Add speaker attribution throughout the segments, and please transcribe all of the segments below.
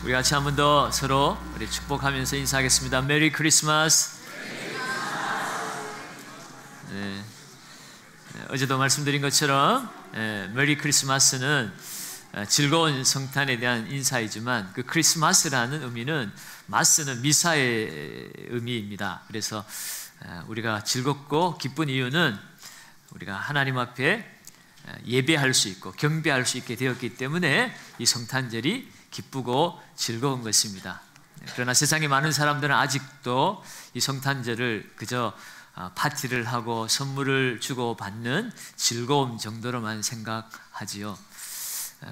Speaker 1: 우리 같이 한 번 더 서로 우리 축복하면서 인사하겠습니다. 메리 크리스마스. 네. 어제도 말씀드린 것처럼 메리 크리스마스는 즐거운 성탄에 대한 인사이지만 그 크리스마스라는 의미는 마스는 미사의 의미입니다. 그래서 우리가 즐겁고 기쁜 이유는 우리가 하나님 앞에 예배할 수 있고 경배할 수 있게 되었기 때문에 이 성탄절이 기쁘고 즐거운 것입니다. 그러나 세상에 많은 사람들은 아직도 이 성탄절을 그저 파티를 하고 선물을 주고 받는 즐거움 정도로만 생각하지요.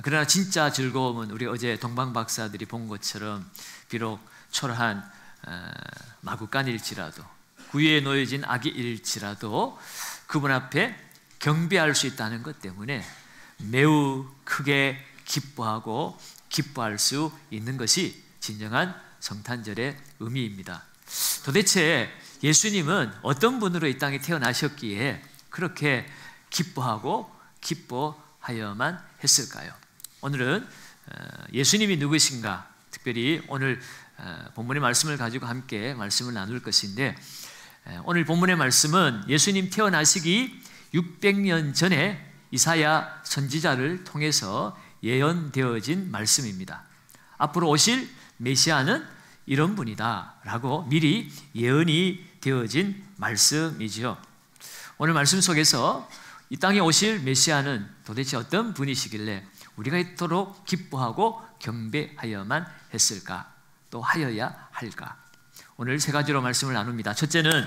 Speaker 1: 그러나 진짜 즐거움은 우리 어제 동방 박사들이 본 것처럼 비록 초라한 마구간일지라도 구유에 놓여진 아기일지라도 그분 앞에 경배할 수 있다는 것 때문에 매우 크게 기뻐하고 기뻐할 수 있는 것이 진정한 성탄절의 의미입니다. 도대체 예수님은 어떤 분으로 이 땅에 태어나셨기에 그렇게 기뻐하고 기뻐하여야만 했을까요? 오늘은 예수님이 누구신가, 특별히 오늘 본문의 말씀을 가지고 함께 말씀을 나눌 것인데, 오늘 본문의 말씀은 예수님 태어나시기 600년 전에 이사야 선지자를 통해서 예언되어진 말씀입니다. 앞으로 오실 메시아는 이런 분이다 라고 미리 예언이 되어진 말씀이지요. 오늘 말씀 속에서 이 땅에 오실 메시아는 도대체 어떤 분이시길래 우리가 이토록 기뻐하고 경배하여야만 했을까, 또 하여야 할까? 오늘 세 가지로 말씀을 나눕니다. 첫째는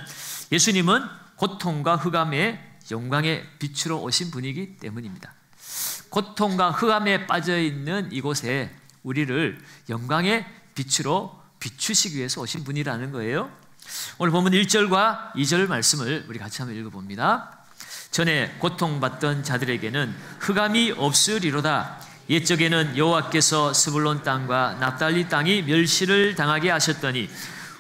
Speaker 1: 예수님은 고통과 흑암의 영광의 빛으로 오신 분이기 때문입니다. 고통과 흑암에 빠져있는 이곳에 우리를 영광의 빛으로 비추시기 위해서 오신 분이라는 거예요. 오늘 본문 1절과 2절 말씀을 우리 같이 한번 읽어봅니다. 전에 고통받던 자들에게는 흑암이 없으리로다. 옛적에는 여호와께서 스불론 땅과 납달리 땅이 멸시를 당하게 하셨더니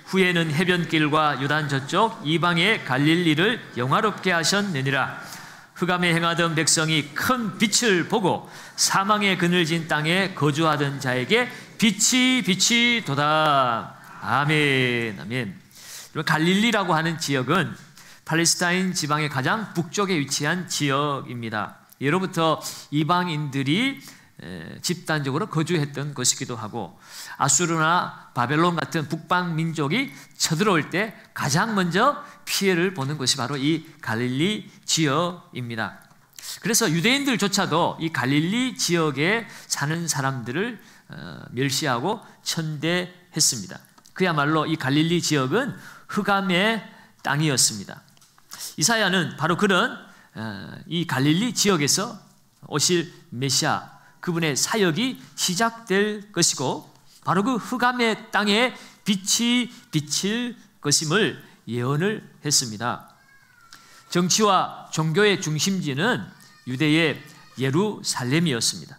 Speaker 1: 후에는 해변길과 요단 저쪽 이방의 갈릴리를 영화롭게 하셨느니라. 흑암에 행하던 백성이 큰 빛을 보고 사망의 그늘진 땅에 거주하던 자에게 빛이 도다. 아멘, 아멘. 갈릴리라고 하는 지역은 팔레스타인 지방의 가장 북쪽에 위치한 지역입니다. 예로부터 이방인들이 집단적으로 거주했던 것이기도 하고, 아수르나 바벨론 같은 북방 민족이 쳐들어올 때 가장 먼저 피해를 보는 것이 바로 이 갈릴리 지역입니다. 그래서 유대인들조차도 이 갈릴리 지역에 사는 사람들을 멸시하고 천대했습니다. 그야말로 이 갈릴리 지역은 흑암의 땅이었습니다. 이사야는 바로 그런 이 갈릴리 지역에서 오실 메시아, 그분의 사역이 시작될 것이고 바로 그 흑암의 땅에 빛이 비칠 것임을 예언을 했습니다. 정치와 종교의 중심지는 유대의 예루살렘이었습니다.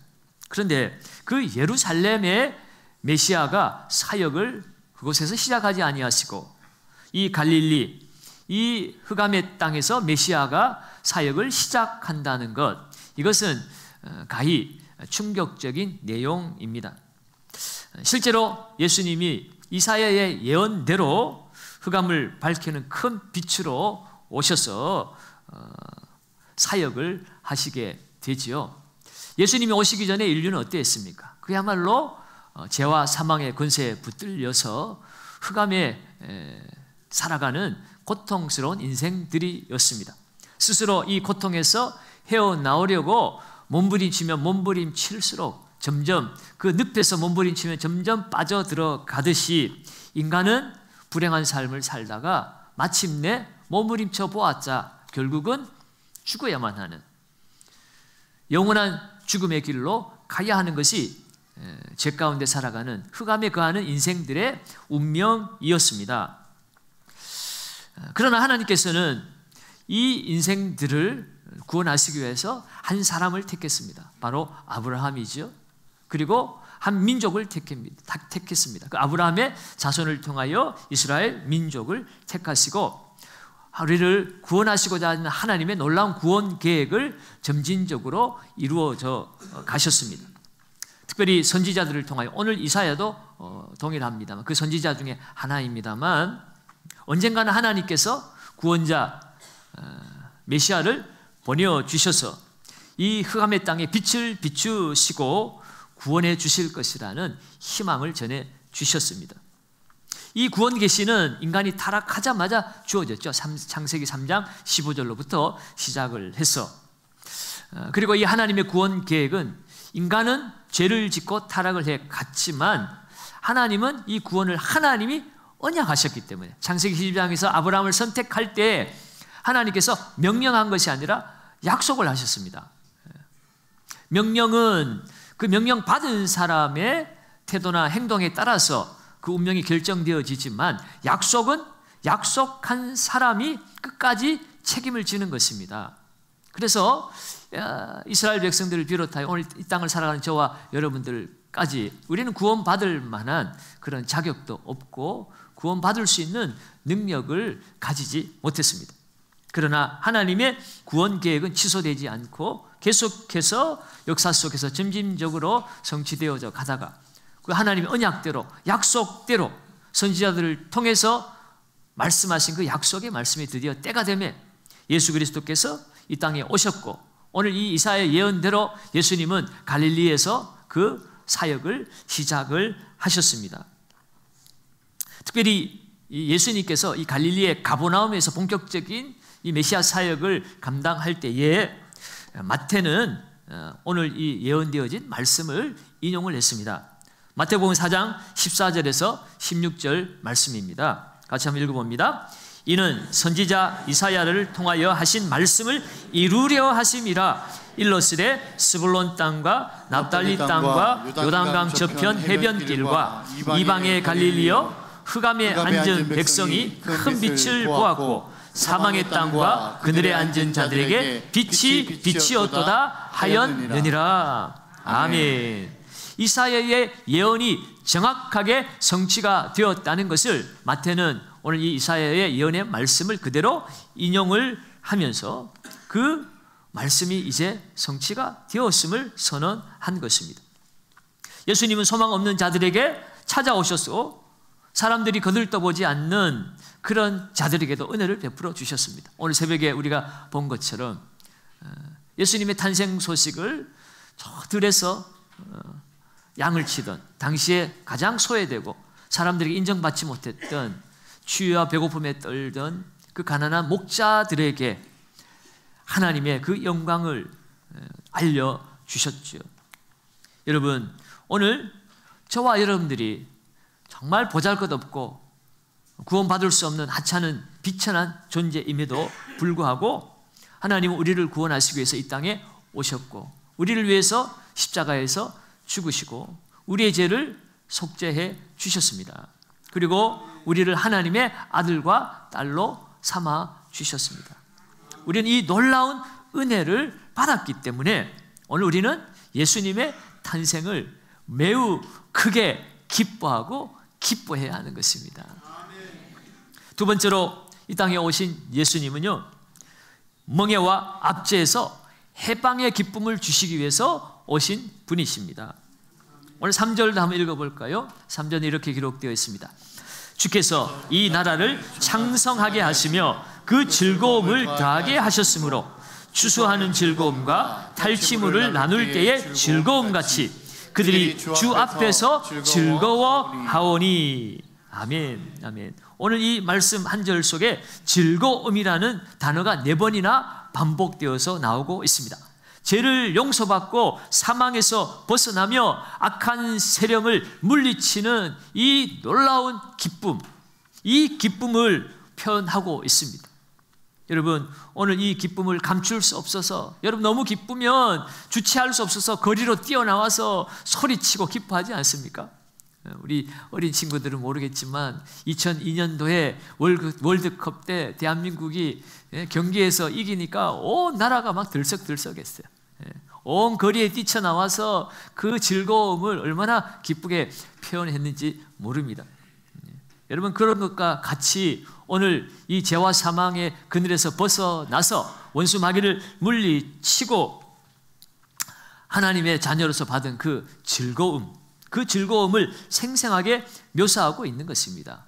Speaker 1: 그런데 그 예루살렘의 메시아가 사역을 그곳에서 시작하지 아니하시고 이 갈릴리, 이 흑암의 땅에서 메시아가 사역을 시작한다는 것, 이것은 가히 충격적인 내용입니다. 실제로 예수님이 이사야의 예언대로 흑암을 밝히는 큰 빛으로 오셔서 사역을 하시게 되지요. 예수님이 오시기 전에 인류는 어땠습니까? 그야말로 죄와 사망의 권세에 붙들려서 흑암에 살아가는 고통스러운 인생들이었습니다. 스스로 이 고통에서 헤어나오려고 몸부림치면 몸부림칠수록 점점 그 늪에서 몸부림치면 점점 빠져들어가듯이 인간은 불행한 삶을 살다가 마침내 몸부림쳐 보았자 결국은 죽어야만 하는 영원한 죽음의 길로 가야 하는 것이 죄 가운데 살아가는 흑암에 거하는 인생들의 운명이었습니다. 그러나 하나님께서는 이 인생들을 구원하시기 위해서 한 사람을 택했습니다. 바로 아브라함이죠. 그리고 한 민족을 택했습니다. 그 아브라함의 자손을 통하여 이스라엘 민족을 택하시고 우리를 구원하시고자 하는 하나님의 놀라운 구원 계획을 점진적으로 이루어져 가셨습니다. 특별히 선지자들을 통하여, 오늘 이사야도 동일합니다만 그 선지자 중에 하나입니다만, 언젠가는 하나님께서 구원자 메시아를 보내주셔서 이 흑암의 땅에 빛을 비추시고 구원해 주실 것이라는 희망을 전해 주셨습니다. 이 구원 계시는 인간이 타락하자마자 주어졌죠. 창세기 3장 15절로부터 시작을 해서, 그리고 이 하나님의 구원 계획은 인간은 죄를 짓고 타락을 해 갔지만 하나님은 이 구원을 하나님이 언약하셨기 때문에, 창세기 12장에서 아브라함을 선택할 때 하나님께서 명령한 것이 아니라 약속을 하셨습니다. 명령은 그 명령 받은 사람의 태도나 행동에 따라서 그 운명이 결정되어지지만, 약속은 약속한 사람이 끝까지 책임을 지는 것입니다. 그래서 이스라엘 백성들을 비롯하여 오늘 이 땅을 살아가는 저와 여러분들까지 우리는 구원받을 만한 그런 자격도 없고 구원받을 수 있는 능력을 가지지 못했습니다. 그러나 하나님의 구원 계획은 취소되지 않고 계속해서 역사 속에서 점진적으로 성취되어져 가다가, 그 하나님의 언약대로, 약속대로 선지자들을 통해서 말씀하신 그 약속의 말씀이 드디어 때가 되매 예수 그리스도께서 이 땅에 오셨고, 오늘 이 이사야의 예언대로 예수님은 갈릴리에서 그 사역을 시작을 하셨습니다. 특별히 예수님께서 이 갈릴리의 가버나움에서 본격적인 이 메시아 사역을 감당할 때에 마태는 오늘 이 예언되어진 말씀을 인용을 했습니다. 마태복음 4장 14절에서 16절 말씀입니다. 같이 한번 읽어봅니다. 이는 선지자 이사야를 통하여 하신 말씀을 이루려 하심이라. 일러스되 스불론 땅과 납달리 땅과 요단강 저편 해변길과 이방의 갈릴리여, 흑암에 앉은 백성이 큰 빛을 보았고 사망의 땅과 그들의 앉은 자들에게 빛이 비치었도다 하였느니라. 아멘. 이사야의 예언이 정확하게 성취가 되었다는 것을 마태는 오늘 이 이사야의 예언의 말씀을 그대로 인용을 하면서 그 말씀이 이제 성취가 되었음을 선언한 것입니다. 예수님은 소망 없는 자들에게 찾아오셨고 사람들이 거들떠보지 않는 그런 자들에게도 은혜를 베풀어 주셨습니다. 오늘 새벽에 우리가 본 것처럼 예수님의 탄생 소식을 저 들에서 양을 치던, 당시에 가장 소외되고 사람들에게 인정받지 못했던, 추위와 배고픔에 떨던 그 가난한 목자들에게 하나님의 그 영광을 알려주셨죠. 여러분, 오늘 저와 여러분들이 정말 보잘것없고 구원받을 수 없는 하찮은 비천한 존재임에도 불구하고 하나님은 우리를 구원하시기 위해서 이 땅에 오셨고, 우리를 위해서 십자가에서 죽으시고 우리의 죄를 속죄해 주셨습니다. 그리고 우리를 하나님의 아들과 딸로 삼아 주셨습니다. 우리는 이 놀라운 은혜를 받았기 때문에 오늘 우리는 예수님의 탄생을 매우 크게 기뻐하고 기뻐해야 하는 것입니다. 두 번째로 이 땅에 오신 예수님은요, 멍에와 압제에서 해방의 기쁨을 주시기 위해서 오신 분이십니다. 오늘 3절도 한번 읽어볼까요? 3절에 이렇게 기록되어 있습니다. 주께서 이 나라를 창성하게 하시며 그 즐거움을 더하게 하셨으므로 추수하는 즐거움과 탈취물을 나눌 때의 즐거움같이 그들이 주 앞에서 즐거워하오니. 아멘, 아멘. 오늘 이 말씀 한 절 속에 즐거움이라는 단어가 4번이나 반복되어서 나오고 있습니다. 죄를 용서받고 사망에서 벗어나며 악한 세력을 물리치는 이 놀라운 기쁨, 이 기쁨을 표현하고 있습니다. 여러분, 오늘 이 기쁨을 감출 수 없어서, 여러분 너무 기쁘면 주체할 수 없어서 거리로 뛰어나와서 소리치고 기뻐하지 않습니까? 우리 어린 친구들은 모르겠지만 2002년도에 월드컵 때 대한민국이 경기에서 이기니까 온 나라가 막 들썩들썩했어요. 온 거리에 뛰쳐나와서 그 즐거움을 얼마나 기쁘게 표현했는지 모릅니다. 여러분, 그런 것과 같이 오늘 이 죄와 사망의 그늘에서 벗어나서 원수 마귀를 물리치고 하나님의 자녀로서 받은 그 즐거움, 그 즐거움을 생생하게 묘사하고 있는 것입니다.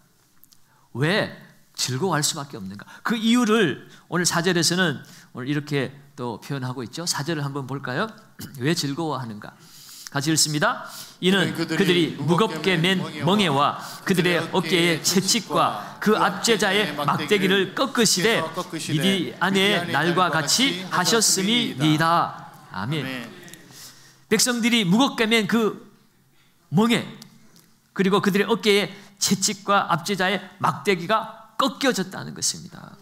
Speaker 1: 왜 즐거워할 수밖에 없는가? 그 이유를 오늘 4절에서는 오늘 이렇게 또 표현하고 있죠. 4절을 한번 볼까요? 왜 즐거워하는가? 같이 읽습니다. 이는 그들이 무겁게 맨 멍에와 그들의 어깨의 채찍과 그 압제자의 막대기를 꺾으시되 이리 안에 날과 같이 하셨음이니이다. 아멘. 백성들이 무겁게 맨 그 멍에, 그리고 그들의 어깨에 채찍과 압제자의 막대기가 꺾여졌다는 것입니다.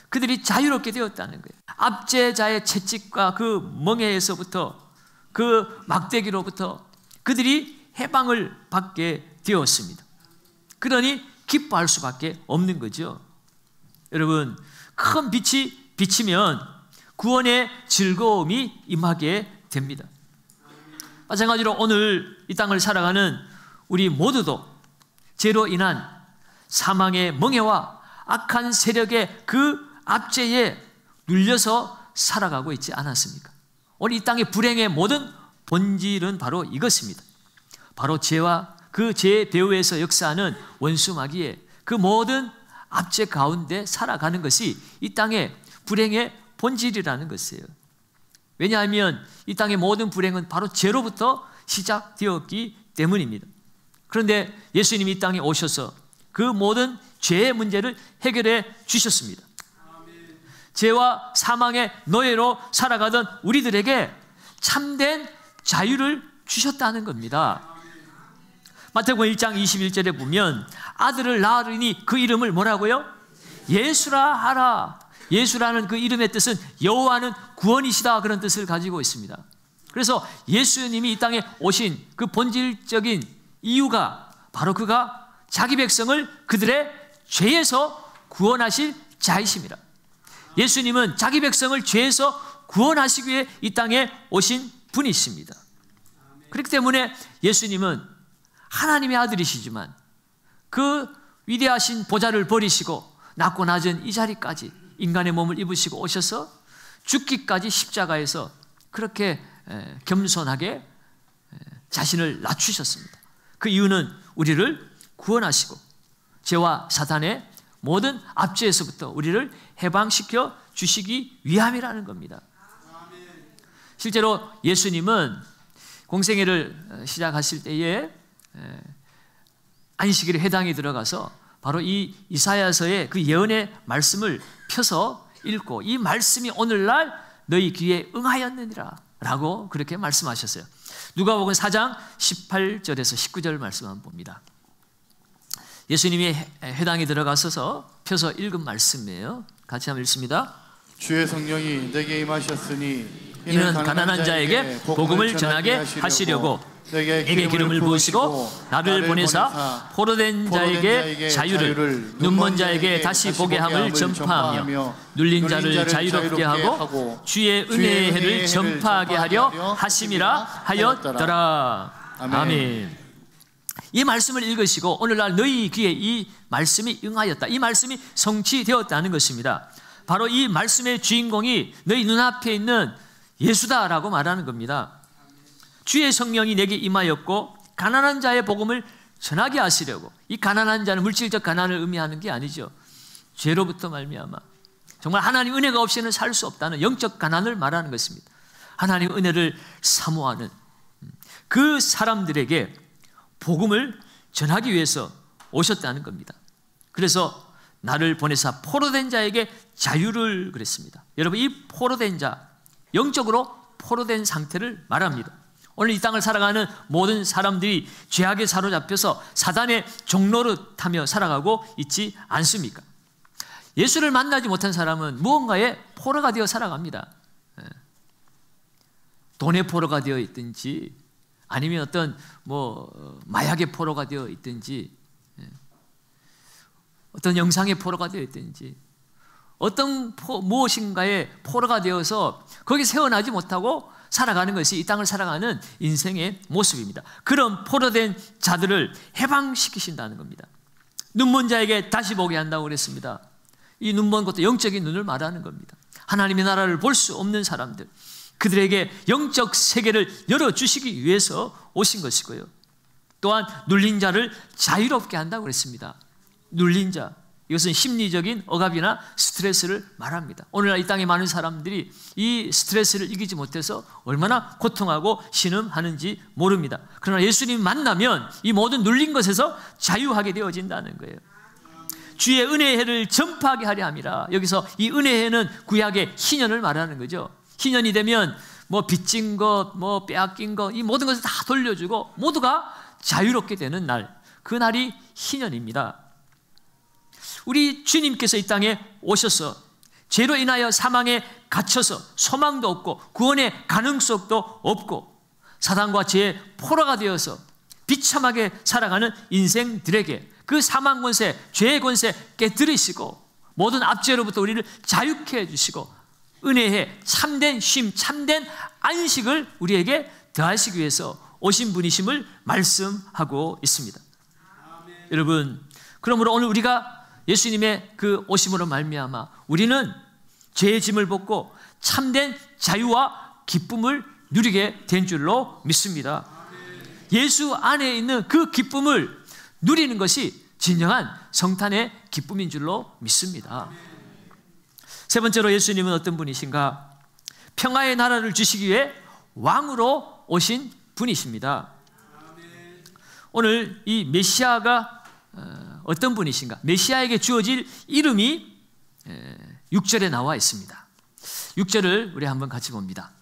Speaker 1: 그들이 자유롭게 되었다는 거예요. 압제자의 채찍과 그 멍에에서부터, 그 막대기로부터 그들이 해방을 받게 되었습니다. 그러니 기뻐할 수밖에 없는 거죠. 여러분, 큰 빛이 비치면 구원의 즐거움이 임하게 됩니다. 마찬가지로 오늘 이 땅을 살아가는 우리 모두도 죄로 인한 사망의 멍에와 악한 세력의 그 압제에 눌려서 살아가고 있지 않았습니까? 오늘 이 땅의 불행의 모든 본질은 바로 이것입니다. 바로 죄와 그 죄의 배후에서 역사하는 원수 마귀의 그 모든 압제 가운데 살아가는 것이 이 땅의 불행의 본질이라는 것이에요. 왜냐하면 이 땅의 모든 불행은 바로 죄로부터 시작되었기 때문입니다. 그런데 예수님이 이 땅에 오셔서 그 모든 죄의 문제를 해결해 주셨습니다. 죄와 사망의 노예로 살아가던 우리들에게 참된 자유를 주셨다는 겁니다. 마태복음 1장 21절에 보면 아들을 낳으리니 그 이름을 뭐라고요? 예수라 하라. 예수라는 그 이름의 뜻은 여호와는 구원이시다, 그런 뜻을 가지고 있습니다. 그래서 예수님이 이 땅에 오신 그 본질적인 이유가 바로 그가 자기 백성을 그들의 죄에서 구원하실 자이십니다. 예수님은 자기 백성을 죄에서 구원하시기 위해 이 땅에 오신 분이십니다. 그렇기 때문에 예수님은 하나님의 아들이시지만 그 위대하신 보좌를 버리시고 낮고 낮은 이 자리까지 인간의 몸을 입으시고 오셔서 죽기까지 십자가에서 그렇게 겸손하게 자신을 낮추셨습니다. 그 이유는 우리를 구원하시고 죄와 사탄의 모든 압제에서부터 우리를 해방시켜 주시기 위함이라는 겁니다. 실제로 예수님은 공생애를 시작하실 때에 안식일에 회당에 들어가서 바로 이 이사야서의 그 예언의 말씀을 펴서 읽고 이 말씀이 오늘날 너희 귀에 응하였느니라 라고 그렇게 말씀하셨어요. 누가복음 4장 18절에서 19절 말씀 한번 봅니다. 예수님이 회당에 들어가셔서 펴서 읽은 말씀이에요. 같이 한번 읽습니다.
Speaker 2: 주의 성령이 내게 임하셨으니
Speaker 1: 이는 가난한 자에게 복음을 전하게 하시려고 내게 기름을 부으시고 나를 보내사 포로된 자에게 자유를, 눈먼 자에게 다시 보게 함을 전파하며 눌린 자를 자유롭게 하고 주의 은혜의 해를 전파하게 하려 하심이라 하였더라. 아멘. 이 말씀을 읽으시고 오늘날 너희 귀에 이 말씀이 응하였다, 이 말씀이 성취되었다는 것입니다. 바로 이 말씀의 주인공이 너희 눈앞에 있는 예수다라고 말하는 겁니다. 주의 성령이 내게 임하였고 가난한 자의 복음을 전하게 하시려고. 이 가난한 자는 물질적 가난을 의미하는 게 아니죠. 죄로부터 말미암아 정말 하나님 은혜가 없이는 살 수 없다는 영적 가난을 말하는 것입니다. 하나님 은혜를 사모하는 그 사람들에게 복음을 전하기 위해서 오셨다는 겁니다. 그래서 나를 보내사 포로된 자에게 자유를 그랬습니다. 여러분, 이 포로된 자, 영적으로 포로된 상태를 말합니다. 오늘 이 땅을 살아가는 모든 사람들이 죄악에 사로잡혀서 사단의 종노릇하며 살아가고 있지 않습니까? 예수를 만나지 못한 사람은 무언가에 포로가 되어 살아갑니다. 돈의 포로가 되어 있든지 아니면 어떤 마약의 포로가 되어 있든지 어떤 영상의 포로가 되어 있든지 어떤 무엇인가의 포로가 되어서 거기 세워나지 못하고 살아가는 것이 이 땅을 살아가는 인생의 모습입니다. 그런 포로된 자들을 해방시키신다는 겁니다. 눈먼 자에게 다시 보게 한다고 그랬습니다. 이 눈먼 것도 영적인 눈을 말하는 겁니다. 하나님의 나라를 볼 수 없는 사람들, 그들에게 영적 세계를 열어주시기 위해서 오신 것이고요. 또한 눌린 자를 자유롭게 한다고 그랬습니다. 눌린 자, 이것은 심리적인 억압이나 스트레스를 말합니다. 오늘날 이 땅에 많은 사람들이 이 스트레스를 이기지 못해서 얼마나 고통하고 신음하는지 모릅니다. 그러나 예수님 만나면 이 모든 눌린 것에서 자유하게 되어진다는 거예요. 주의 은혜의 해를 전파하게 하려 함이라. 여기서 이 은혜의 해는 구약의 희년을 말하는 거죠. 희년이 되면 뭐 빚진 것, 뭐 빼앗긴 것, 이 모든 것을 다 돌려주고 모두가 자유롭게 되는 날, 그 날이 희년입니다. 우리 주님께서 이 땅에 오셔서 죄로 인하여 사망에 갇혀서 소망도 없고 구원의 가능성도 없고 사단과 죄의 포로가 되어서 비참하게 살아가는 인생들에게 그 사망 권세, 죄의 권세 깨뜨리시고 모든 압제로부터 우리를 자유케 해주시고 은혜의 참된 쉼, 참된 안식을 우리에게 더하시기 위해서 오신 분이심을 말씀하고 있습니다. 아멘. 여러분, 그러므로 오늘 우리가 예수님의 그 오심으로 말미암아 우리는 죄의 짐을 벗고 참된 자유와 기쁨을 누리게 된 줄로 믿습니다. 예수 안에 있는 그 기쁨을 누리는 것이 진정한 성탄의 기쁨인 줄로 믿습니다. 세 번째로 예수님은 어떤 분이신가? 평화의 나라를 주시기 위해 왕으로 오신 분이십니다. 오늘 이 메시아가 어떤 분이신가? 메시아에게 주어질 이름이 6절에 나와 있습니다. 6절을 우리 한번 같이 봅니다.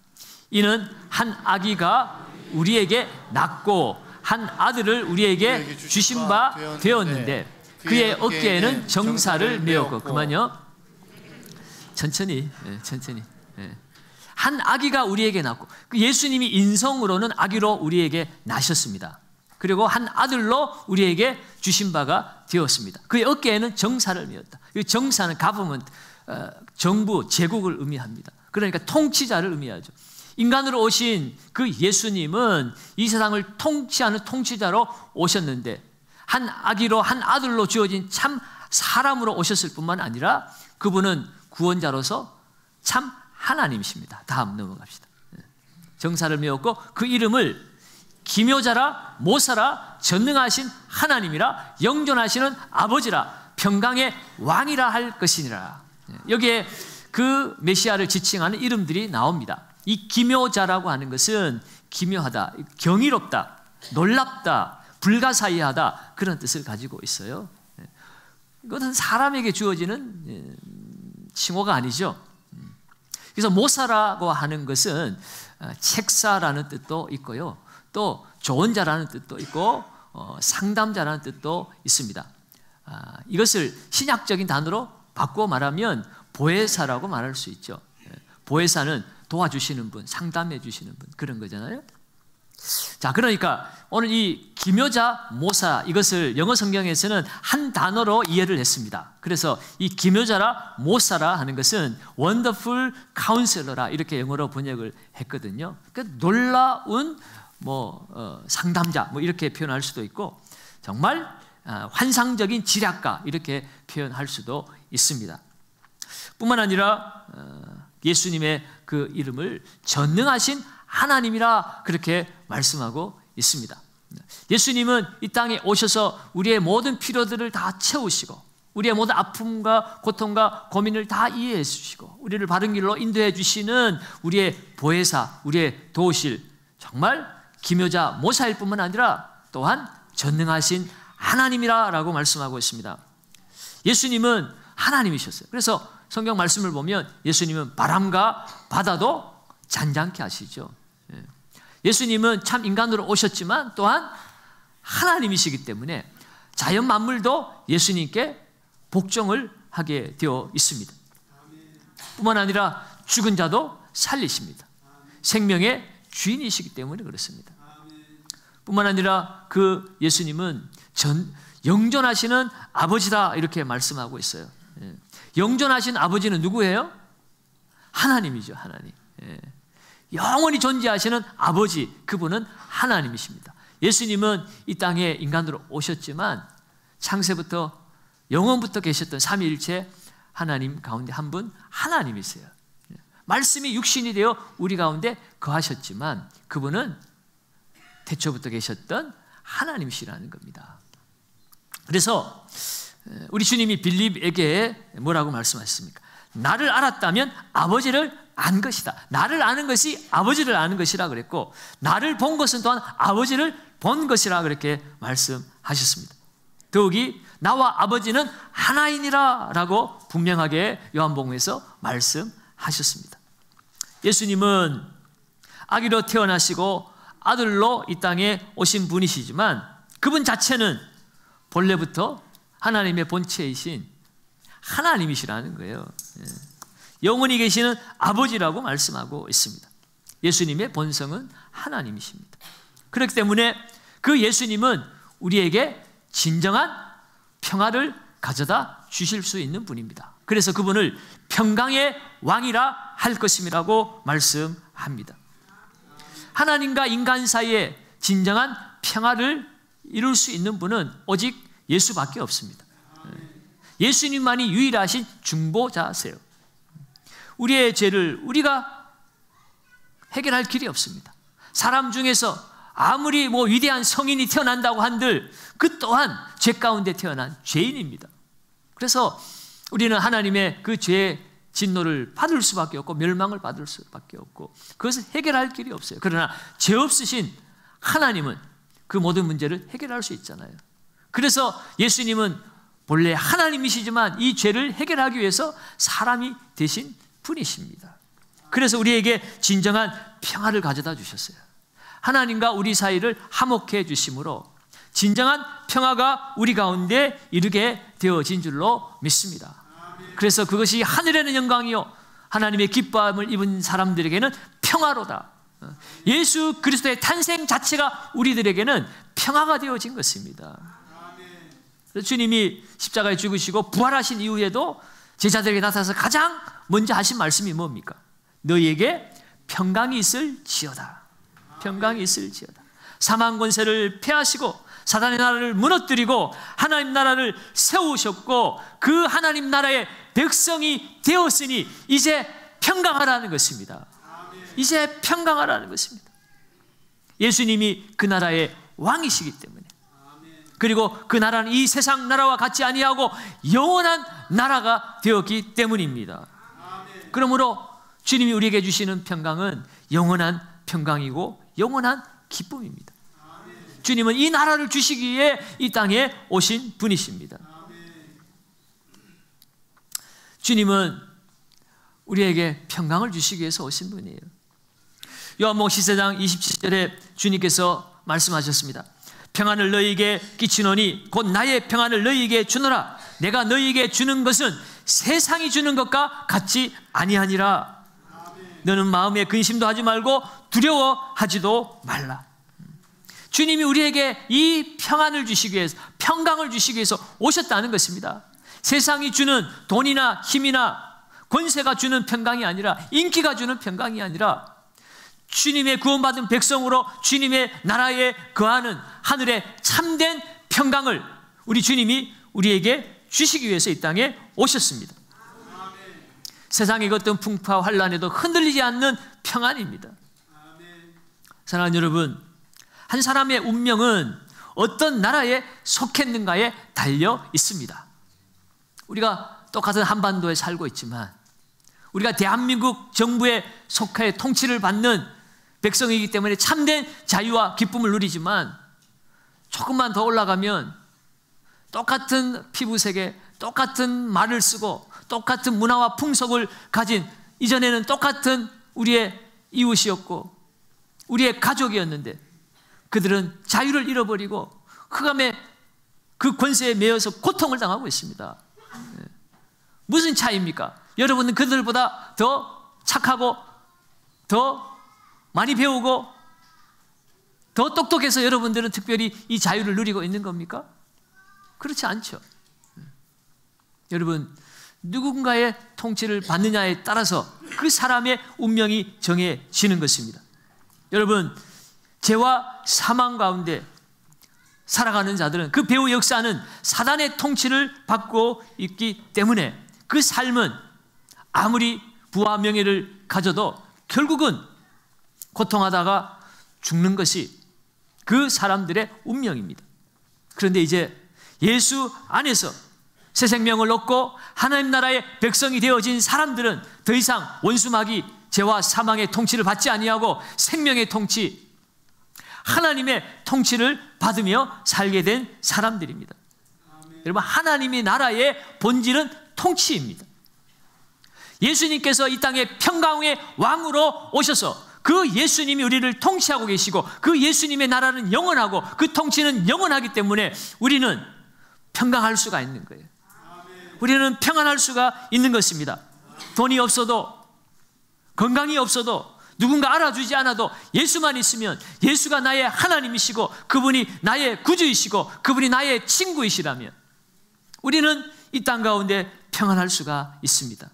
Speaker 1: 이는 한 아기가 우리에게 낳고 한 아들을 우리에게 주신 바 되었는데 그의 어깨에는 정사를 메었고, 그만요. 천천히. 한 아기가 우리에게 낳고, 예수님이 인성으로는 아기로 우리에게 나셨습니다. 그리고 한 아들로 우리에게 주신 바가 되었습니다. 그의 어깨에는 정사를 메었다. 정사는 government, 정부, 제국을 의미합니다. 그러니까 통치자를 의미하죠. 인간으로 오신 그 예수님은 이 세상을 통치하는 통치자로 오셨는데 한 아기로 한 아들로 주어진 참 사람으로 오셨을 뿐만 아니라 그분은 구원자로서 참 하나님이십니다. 다음 넘어갑시다. 정사를 메었고 그 이름을 기묘자라 모사라 전능하신 하나님이라 영존하시는 아버지라 평강의 왕이라 할 것이니라. 여기에 그 메시아를 지칭하는 이름들이 나옵니다. 이 기묘자라고 하는 것은 기묘하다, 경이롭다, 놀랍다, 불가사의하다, 그런 뜻을 가지고 있어요. 이것은 사람에게 주어지는 칭호가 아니죠. 그래서 모사라고 하는 것은 책사라는 뜻도 있고요, 또 좋은 자라는 뜻도 있고 상담자라는 뜻도 있습니다. 이것을 신약적인 단어로 바꾸어 말하면 보혜사라고 말할 수 있죠. 보혜사는 도와주시는 분, 상담해 주시는 분, 그런 거잖아요. 자, 그러니까 오늘 이 기묘자 모사, 이것을 영어 성경에서는 한 단어로 이해를 했습니다. 그래서 이 기묘자라 모사라 하는 것은 Wonderful Counselor라 이렇게 영어로 번역을 했거든요. 그러니까 놀라운 상담자 이렇게 표현할 수도 있고, 정말 환상적인 지략가 이렇게 표현할 수도 있습니다. 뿐만 아니라 예수님의 그 이름을 전능하신 하나님이라 그렇게 말씀하고 있습니다. 예수님은 이 땅에 오셔서 우리의 모든 필요들을 다 채우시고 우리의 모든 아픔과 고통과 고민을 다 이해해 주시고 우리를 바른 길로 인도해 주시는 우리의 보혜사, 우리의 도우실, 정말 기묘자 모사일 뿐만 아니라 또한 전능하신 하나님이라고 말씀하고 있습니다. 예수님은 하나님이셨어요. 그래서 성경 말씀을 보면 예수님은 바람과 바다도 잔잔케 하시죠. 예수님은 참 인간으로 오셨지만 또한 하나님이시기 때문에 자연 만물도 예수님께 복종을 하게 되어 있습니다. 뿐만 아니라 죽은 자도 살리십니다. 생명의 주인이시기 때문에 그렇습니다. 뿐만 아니라 그 예수님은 영존하시는 아버지다 이렇게 말씀하고 있어요. 영존하신 아버지는 누구예요? 하나님이죠. 하나님. 영원히 존재하시는 아버지, 그분은 하나님이십니다. 예수님은 이 땅에 인간으로 오셨지만 창세부터 영원부터 계셨던 삼위일체 하나님 가운데 한 분 하나님이세요. 말씀이 육신이 되어 우리 가운데 거하셨지만 그분은 태초부터 계셨던 하나님이시라는 겁니다. 그래서 우리 주님이 빌립에게 뭐라고 말씀하셨습니까? 나를 알았다면 아버지를 안 것이다. 나를 아는 것이 아버지를 아는 것이라 그랬고, 나를 본 것은 또한 아버지를 본 것이라 그렇게 말씀하셨습니다. 더욱이 나와 아버지는 하나이니라 라고 분명하게 요한복음에서 말씀하셨습니다. 예수님은 아기로 태어나시고 아들로 이 땅에 오신 분이시지만 그분 자체는 본래부터 하나님의 본체이신 하나님이시라는 거예요. 영원히 계시는 아버지라고 말씀하고 있습니다. 예수님의 본성은 하나님이십니다. 그렇기 때문에 그 예수님은 우리에게 진정한 평화를 가져다 주실 수 있는 분입니다. 그래서 그분을 평강의 왕이라 할 것임이라고 말씀합니다. 하나님과 인간 사이에 진정한 평화를 이룰 수 있는 분은 오직 예수밖에 없습니다. 예수님만이 유일하신 중보자세요. 우리의 죄를 우리가 해결할 길이 없습니다. 사람 중에서 아무리 위대한 성인이 태어난다고 한들 그 또한 죄 가운데 태어난 죄인입니다. 그래서 우리는 하나님의 그 죄의 진노를 받을 수밖에 없고 멸망을 받을 수밖에 없고 그것을 해결할 길이 없어요. 그러나 죄 없으신 하나님은 그 모든 문제를 해결할 수 있잖아요. 그래서 예수님은 본래 하나님이시지만 이 죄를 해결하기 위해서 사람이 되신 분이십니다. 그래서 우리에게 진정한 평화를 가져다 주셨어요. 하나님과 우리 사이를 화목해 주심으로 진정한 평화가 우리 가운데 이르게 되어진 줄로 믿습니다. 그래서 그것이 하늘에는 영광이요 하나님의 기뻐함을 입은 사람들에게는 평화로다. 예수 그리스도의 탄생 자체가 우리들에게는 평화가 되어진 것입니다. 주님이 십자가에 죽으시고 부활하신 이후에도 제자들에게 나타나서 가장 먼저 하신 말씀이 뭡니까? 너희에게 평강이 있을지어다. 평강이 있을지어다. 사망 권세를 폐하시고 사단의 나라를 무너뜨리고 하나님 나라를 세우셨고 그 하나님 나라의 백성이 되었으니 이제 평강하라는 것입니다. 이제 평강하라는 것입니다. 예수님이 그 나라의 왕이시기 때문에 그리고 그 나라는 이 세상 나라와 같지 아니하고 영원한 나라가 되었기 때문입니다. 그러므로 주님이 우리에게 주시는 평강은 영원한 평강이고 영원한 기쁨입니다. 주님은 이 나라를 주시기 위해 이 땅에 오신 분이십니다. 주님은 우리에게 평강을 주시기 위해서 오신 분이에요. 요한복음 14장 27절에 주님께서 말씀하셨습니다. 평안을 너희에게 끼치노니 곧 나의 평안을 너희에게 주노라. 내가 너희에게 주는 것은 세상이 주는 것과 같지 아니하니라. 너는 마음에 근심도 하지 말고 두려워하지도 말라. 주님이 우리에게 이 평안을 주시기 위해서 평강을 주시기 위해서 오셨다는 것입니다. 세상이 주는 돈이나 힘이나 권세가 주는 평강이 아니라 인기가 주는 평강이 아니라 주님의 구원받은 백성으로 주님의 나라에 거하는 하늘의 참된 평강을 우리 주님이 우리에게 주시기 위해서 이 땅에 오셨습니다. 세상의 어떤 풍파와 환란에도 흔들리지 않는 평안입니다. 사랑하는 여러분, 한 사람의 운명은 어떤 나라에 속했는가에 달려 있습니다. 우리가 똑같은 한반도에 살고 있지만 우리가 대한민국 정부에 속해 통치를 받는 백성이기 때문에 참된 자유와 기쁨을 누리지만 조금만 더 올라가면 똑같은 피부색에 똑같은 말을 쓰고 똑같은 문화와 풍속을 가진 이전에는 똑같은 우리의 이웃이었고 우리의 가족이었는데 그들은 자유를 잃어버리고 흑암의 그 권세에 매여서 고통을 당하고 있습니다. 무슨 차이입니까? 여러분은 그들보다 더 착하고 더 많이 배우고 더 똑똑해서 여러분들은 특별히 이 자유를 누리고 있는 겁니까? 그렇지 않죠. 여러분, 누군가의 통치를 받느냐에 따라서 그 사람의 운명이 정해지는 것입니다. 여러분, 죄와 사망 가운데 살아가는 자들은 그 배후 역사는 사단의 통치를 받고 있기 때문에 그 삶은 아무리 부와 명예를 가져도 결국은 고통하다가 죽는 것이 그 사람들의 운명입니다. 그런데 이제 예수 안에서 새 생명을 얻고 하나님 나라의 백성이 되어진 사람들은 더 이상 원수마귀 죄와 사망의 통치를 받지 아니하고 생명의 통치, 하나님의 통치를 받으며 살게 된 사람들입니다. 여러분, 하나님의 나라의 본질은 통치입니다. 예수님께서 이 땅에 평강의 왕으로 오셔서 그 예수님이 우리를 통치하고 계시고 그 예수님의 나라는 영원하고 그 통치는 영원하기 때문에 우리는 평강할 수가 있는 거예요. 우리는 평안할 수가 있는 것입니다. 돈이 없어도, 건강이 없어도, 누군가 알아주지 않아도 예수만 있으면 예수가 나의 하나님이시고 그분이 나의 구주이시고 그분이 나의 친구이시라면 우리는 이 땅 가운데 평안할 수가 있습니다.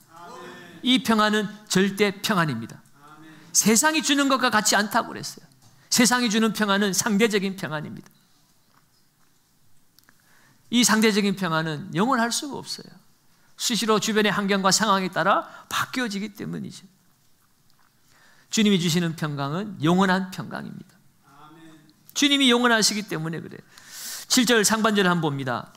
Speaker 1: 이 평안은 절대 평안입니다. 세상이 주는 것과 같지 않다고 그랬어요. 세상이 주는 평안은 상대적인 평안입니다. 이 상대적인 평안은 영원할 수가 없어요. 수시로 주변의 환경과 상황에 따라 바뀌어지기 때문이죠. 주님이 주시는 평강은 영원한 평강입니다. 주님이 영원하시기 때문에 그래요. 7절 상반절을 한번 봅니다.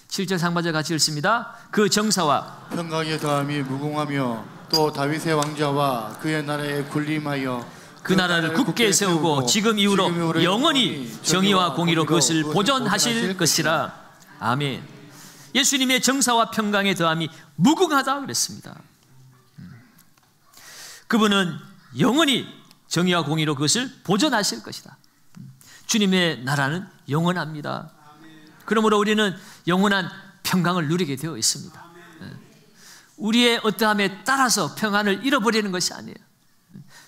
Speaker 1: 7절 상반절 같이 읽습니다. 그 정사와
Speaker 2: 평강의 다함이 무궁하며 또 다윗의 왕자와 그의 나라에 군림하여
Speaker 1: 그 나라를 굳게 세우고 지금 이후로 영원히 정의와 공의로 그것을 보존하실 것이라. 아멘. 예수님의 정사와 평강의 더함이 무궁하다 그랬습니다. 그분은 영원히 정의와 공의로 그것을 보존하실 것이다. 주님의 나라는 영원합니다. 그러므로 우리는 영원한 평강을 누리게 되어 있습니다. 우리의 어떠함에 따라서 평안을 잃어버리는 것이 아니에요.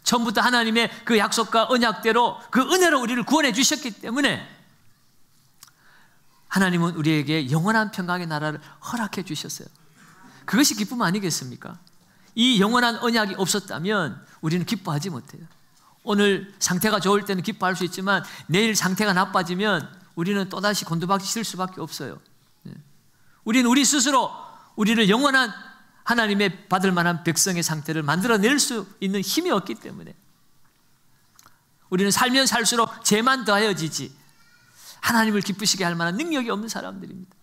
Speaker 1: 처음부터 하나님의 그 약속과 언약대로 그 은혜로 우리를 구원해 주셨기 때문에 하나님은 우리에게 영원한 평강의 나라를 허락해 주셨어요. 그것이 기쁨 아니겠습니까? 이 영원한 언약이 없었다면 우리는 기뻐하지 못해요. 오늘 상태가 좋을 때는 기뻐할 수 있지만 내일 상태가 나빠지면 우리는 또다시 곤두박질 칠 수밖에 없어요. 우리는 우리 스스로 우리를 영원한 하나님의 받을 만한 백성의 상태를 만들어낼 수 있는 힘이 없기 때문에 우리는 살면 살수록 죄만 더하여지지 하나님을 기쁘시게 할 만한 능력이 없는 사람들입니다.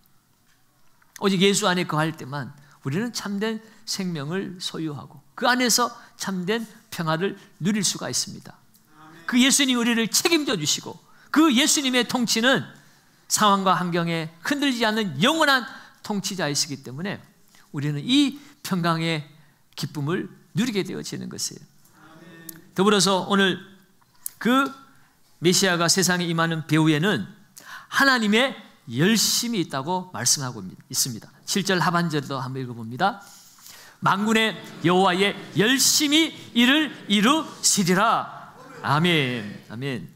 Speaker 1: 오직 예수 안에 거할 때만 우리는 참된 생명을 소유하고 그 안에서 참된 평화를 누릴 수가 있습니다. 그 예수님이 우리를 책임져 주시고 그 예수님의 통치는 상황과 환경에 흔들리지 않는 영원한 통치자이시기 때문에 우리는 이 평강의 기쁨을 누리게 되어지는 것이에요. 더불어서 오늘 그 메시아가 세상에 임하는 배후에는 하나님의 열심이 있다고 말씀하고 있습니다. 7절 하반절도 한번 읽어봅니다. 만군의 여호와의 열심히 이를 이루시리라. 아멘. 아멘.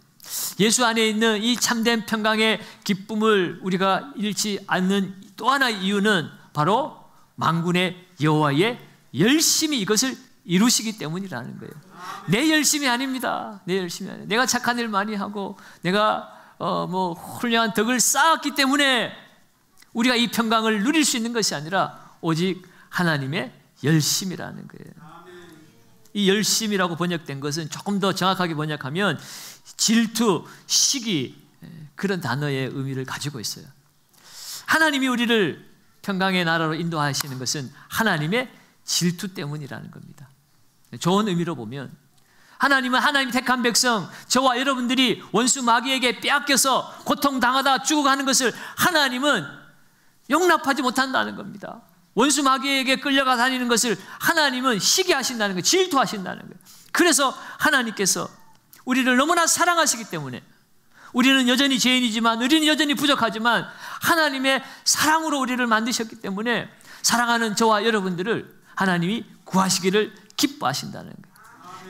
Speaker 1: 예수 안에 있는 이 참된 평강의 기쁨을 우리가 잃지 않는 또 하나의 이유는 바로 만군의 여호와의 열심히 이것을 이루시기 때문이라는 거예요. 내 열심이 아닙니다. 내 열심이 아니에요. 내가 착한 일 많이 하고 내가 훌륭한 덕을 쌓았기 때문에 우리가 이 평강을 누릴 수 있는 것이 아니라 오직 하나님의 열심이라는 거예요. 이 열심이라고 번역된 것은 조금 더 정확하게 번역하면 질투, 시기 그런 단어의 의미를 가지고 있어요. 하나님이 우리를 평강의 나라로 인도하시는 것은 하나님의 질투 때문이라는 겁니다. 좋은 의미로 보면 하나님은 하나님 택한 백성 저와 여러분들이 원수 마귀에게 빼앗겨서 고통당하다 죽어가는 것을 하나님은 용납하지 못한다는 겁니다. 원수 마귀에게 끌려가 다니는 것을 하나님은 시기하신다는 거예요. 질투하신다는 거예요. 그래서 하나님께서 우리를 너무나 사랑하시기 때문에 우리는 여전히 죄인이지만 우리는 여전히 부족하지만 하나님의 사랑으로 우리를 만드셨기 때문에 사랑하는 저와 여러분들을 하나님이 구하시기를 기뻐하신다는 거예요.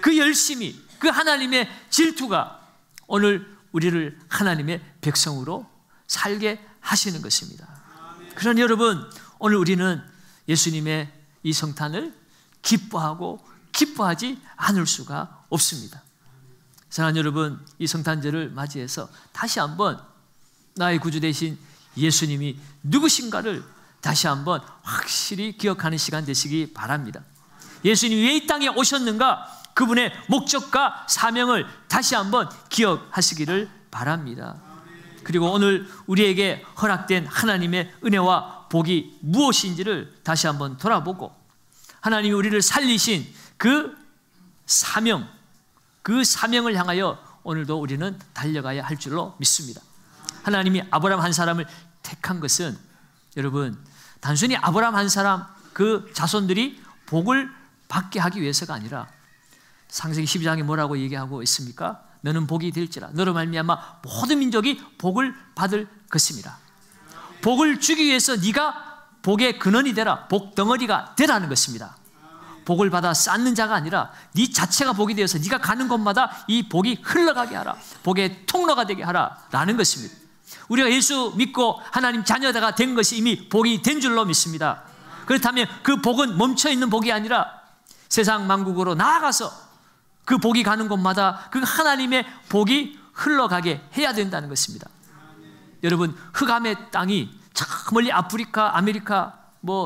Speaker 1: 그 열심이, 그 하나님의 질투가 오늘 우리를 하나님의 백성으로 살게 하시는 것입니다. 그러니 여러분, 오늘 우리는 예수님의 이 성탄을 기뻐하고 기뻐하지 않을 수가 없습니다. 사랑하는 여러분, 이 성탄절을 맞이해서 다시 한번 나의 구주 되신 예수님이 누구신가를 다시 한번 확실히 기억하는 시간 되시기 바랍니다. 예수님이 왜 이 땅에 오셨는가? 그분의 목적과 사명을 다시 한번 기억하시기를 바랍니다. 그리고 오늘 우리에게 허락된 하나님의 은혜와 복이 무엇인지를 다시 한번 돌아보고 하나님이 우리를 살리신 그 사명을 향하여 오늘도 우리는 달려가야 할 줄로 믿습니다. 하나님이 아브라함 한 사람을 택한 것은 여러분 단순히 아브라함 한 사람 그 자손들이 복을 받게 하기 위해서가 아니라 창세기 12장에 뭐라고 얘기하고 있습니까? 너는 복이 될지라 너로 말미암아 모든 민족이 복을 받을 것입니다. 복을 주기 위해서 네가 복의 근원이 되라, 복 덩어리가 되라는 것입니다. 복을 받아 쌓는 자가 아니라 네 자체가 복이 되어서 네가 가는 곳마다 이 복이 흘러가게 하라, 복의 통로가 되게 하라라는 것입니다. 우리가 예수 믿고 하나님 자녀가 된 것이 이미 복이 된 줄로 믿습니다. 그렇다면 그 복은 멈춰있는 복이 아니라 세상 만국으로 나아가서 그 복이 가는 곳마다 그 하나님의 복이 흘러가게 해야 된다는 것입니다. 여러분 흑암의 땅이 저 멀리 아프리카, 아메리카,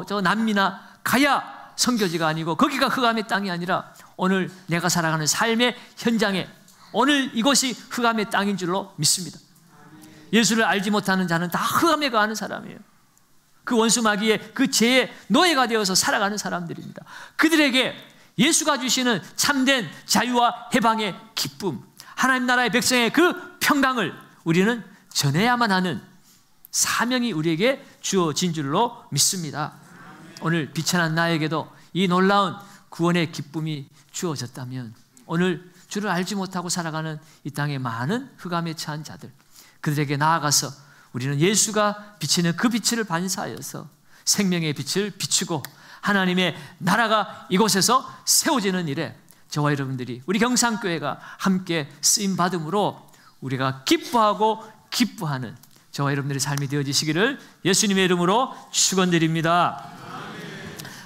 Speaker 1: 저 남미나 가야 선교지가 아니고 거기가 흑암의 땅이 아니라 오늘 내가 살아가는 삶의 현장에 오늘 이곳이 흑암의 땅인 줄로 믿습니다. 예수를 알지 못하는 자는 다 흑암에 거하는 사람이에요. 그 원수 마귀의 그 죄의 노예가 되어서 살아가는 사람들입니다. 그들에게 예수가 주시는 참된 자유와 해방의 기쁨, 하나님 나라의 백성의 그 평강을 우리는 전해야만 하는 사명이 우리에게 주어진 줄로 믿습니다. 오늘 비천한 나에게도 이 놀라운 구원의 기쁨이 주어졌다면 오늘 주를 알지 못하고 살아가는 이 땅의 많은 흑암에 처한 자들, 그들에게 나아가서 우리는 예수가 비치는 그 빛을 반사하여서 생명의 빛을 비추고 하나님의 나라가 이곳에서 세워지는 일에 저와 여러분들이 우리 경상교회가 함께 쓰임받음으로 우리가 기뻐하고 기뻐하는 저와 여러분들의 삶이 되어지시기를 예수님의 이름으로 축원드립니다.